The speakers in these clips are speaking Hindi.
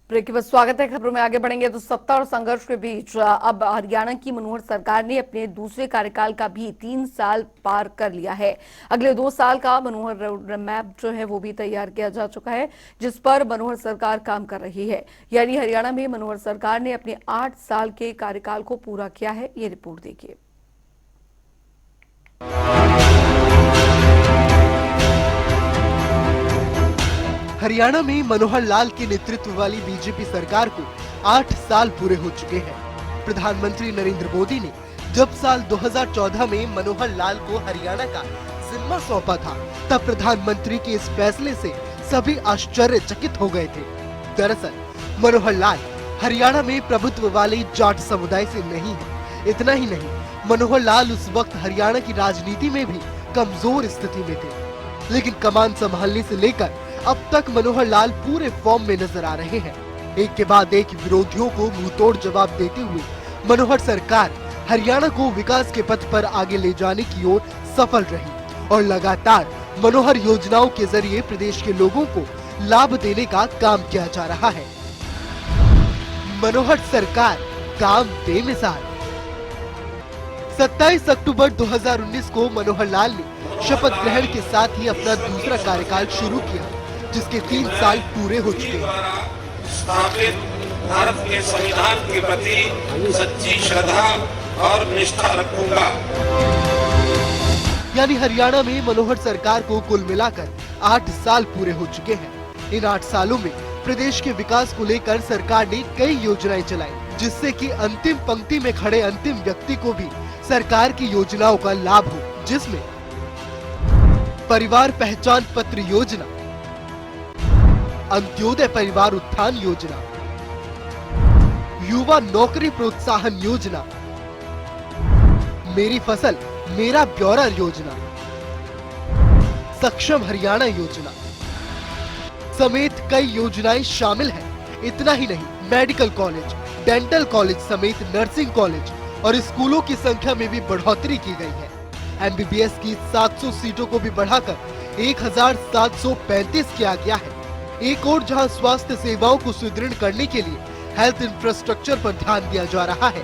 ब्रेक के बाद स्वागत है। खबरों में आगे बढ़ेंगे तो सत्ता और संघर्ष के बीच अब हरियाणा की मनोहर सरकार ने अपने दूसरे कार्यकाल का भी 3 साल पार कर लिया है। अगले 2 साल का मनोहर रोड मैप जो है वो भी तैयार किया जा चुका है, जिस पर मनोहर सरकार काम कर रही है। यानी हरियाणा में मनोहर सरकार ने अपने 8 साल के कार्यकाल को पूरा किया है। ये रिपोर्ट देखिए। हरियाणा में मनोहर लाल के नेतृत्व वाली बीजेपी सरकार को 8 साल पूरे हो चुके हैं। प्रधानमंत्री नरेंद्र मोदी ने जब साल 2014 में मनोहर लाल को हरियाणा का जिम्मा सौंपा था, तब प्रधानमंत्री के इस फैसले से सभी आश्चर्यचकित हो गए थे। दरअसल मनोहर लाल हरियाणा में प्रभुत्व वाले जाट समुदाय से नहीं है। इतना ही नहीं, मनोहर लाल उस वक्त हरियाणा की राजनीति में भी कमजोर स्थिति में थे। लेकिन कमान संभालने से लेकर अब तक मनोहर लाल पूरे फॉर्म में नजर आ रहे हैं। एक के बाद एक विरोधियों को मुंहतोड़ जवाब देते हुए मनोहर सरकार हरियाणा को विकास के पथ पर आगे ले जाने की ओर सफल रही और लगातार मनोहर योजनाओं के जरिए प्रदेश के लोगों को लाभ देने का काम किया जा रहा है। मनोहर सरकार काम बेमिसाल। 27 अक्टूबर 2019 को मनोहर लाल ने शपथ ग्रहण के साथ ही अपना दूसरा कार्यकाल शुरू किया, जिसके 3 साल पूरे हो चुके हैं। स्थापित भारत के संविधान के प्रति सच्ची श्रद्धा और निष्ठा रखूंगा। यानी हरियाणा में मनोहर सरकार को कुल मिलाकर 8 साल पूरे हो चुके हैं। इन 8 सालों में प्रदेश के विकास को लेकर सरकार ने कई योजनाएं चलाई, जिससे कि अंतिम पंक्ति में खड़े अंतिम व्यक्ति को भी सरकार की योजनाओं का लाभ हो, जिसमें परिवार पहचान पत्र योजना, अंत्योदय परिवार उत्थान योजना, युवा नौकरी प्रोत्साहन योजना, मेरी फसल मेरा ब्यौरा योजना, सक्षम हरियाणा योजना समेत कई योजनाएं शामिल हैं। इतना ही नहीं, मेडिकल कॉलेज, डेंटल कॉलेज समेत नर्सिंग कॉलेज और स्कूलों की संख्या में भी बढ़ोतरी की गई है। एमबीबीएस की 700 सीटों को भी बढ़ाकर 1735 किया गया है। एक और जहां स्वास्थ्य सेवाओं को सुदृढ़ करने के लिए हेल्थ इंफ्रास्ट्रक्चर पर ध्यान दिया जा रहा है,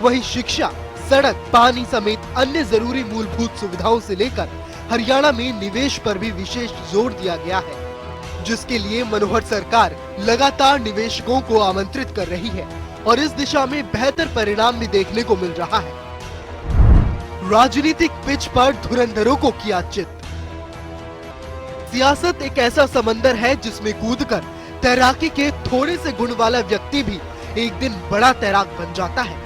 वहीं शिक्षा, सड़क, पानी समेत अन्य जरूरी मूलभूत सुविधाओं से लेकर हरियाणा में निवेश पर भी विशेष जोर दिया गया है, जिसके लिए मनोहर सरकार लगातार निवेशकों को आमंत्रित कर रही है और इस दिशा में बेहतर परिणाम भी देखने को मिल रहा है। राजनीतिक पिच पर धुरंधरों को किया चित। सियासत एक ऐसा समंदर है जिसमें कूदकर तैराकी के थोड़े से गुण वाला व्यक्ति भी एक दिन बड़ा तैराक बन जाता है।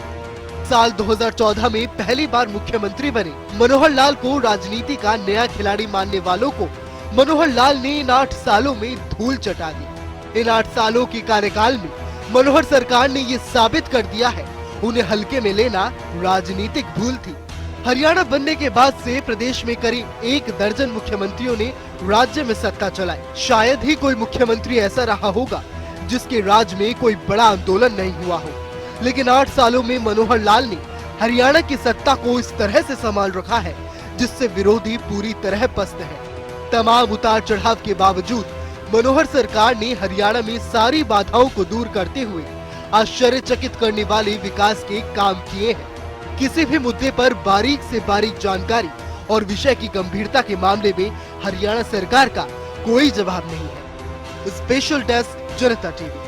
साल 2014 में पहली बार मुख्यमंत्री बने मनोहर लाल को राजनीति का नया खिलाड़ी मानने वालों को मनोहर लाल ने इन 8 सालों में धूल चटा दी। इन 8 सालों के कार्यकाल में मनोहर सरकार ने ये साबित कर दिया है, उन्हें हल्के में लेना राजनीतिक भूल थी। हरियाणा बनने के बाद से प्रदेश में करीब 1 दर्जन मुख्यमंत्रियों ने राज्य में सत्ता चलाई। शायद ही कोई मुख्यमंत्री ऐसा रहा होगा जिसके राज में कोई बड़ा आंदोलन नहीं हुआ हो, लेकिन 8 सालों में मनोहर लाल ने हरियाणा की सत्ता को इस तरह से संभाल रखा है जिससे विरोधी पूरी तरह पस्त है। तमाम उतार चढ़ाव के बावजूद मनोहर सरकार ने हरियाणा में सारी बाधाओं को दूर करते हुए आश्चर्यचकित करने वाले विकास के काम किए हैं। किसी भी मुद्दे पर बारीक से बारीक जानकारी और विषय की गंभीरता के मामले में हरियाणा सरकार का कोई जवाब नहीं है। स्पेशल डेस्क, जनता टीवी।